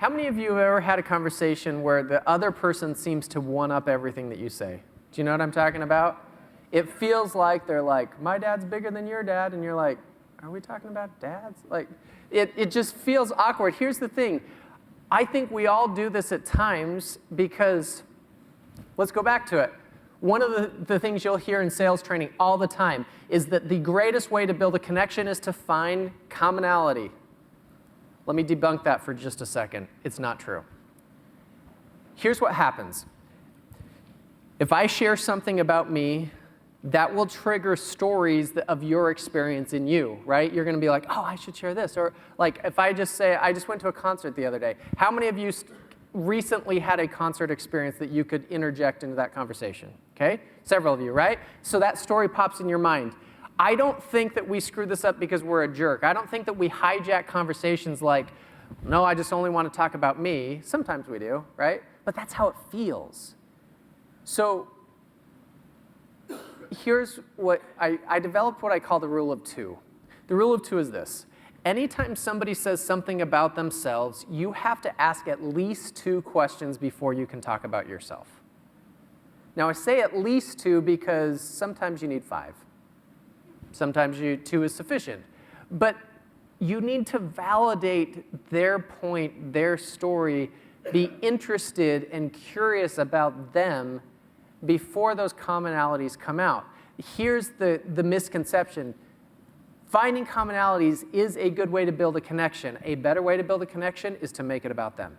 How many of you have ever had a conversation where the other person seems to one-up everything that you say? Do you know what I'm talking about? It feels like they're like, my dad's bigger than your dad, and you're like, are we talking about dads? Like, it just feels awkward. Here's the thing. I think we all do this at times because, let's go back to it. One of the things you'll hear in sales training all the time is that the greatest way to build a connection is to find commonality. Let me debunk that for just a second. It's not true. Here's what happens. If I share something about me, that will trigger stories of your experience in you, right? You're going to be like, oh, I should share this. Or like if I just say, I just went to a concert the other day. How many of you recently had a concert experience that you could interject into that conversation? Okay? Several of you, right? So that story pops in your mind. I don't think that we screw this up because we're a jerk. I don't think that we hijack conversations like, no, I just only want to talk about me. Sometimes we do, right? But that's how it feels. So here's what I developed what I call the rule of two. The rule of two is this. Anytime somebody says something about themselves, you have to ask at least 2 questions before you can talk about yourself. Now, I say at least 2 because sometimes you need 5. Sometimes 2 is sufficient. But you need to validate their point, their story, be interested and curious about them before those commonalities come out. Here's the misconception. Finding commonalities is a good way to build a connection. A better way to build a connection is to make it about them.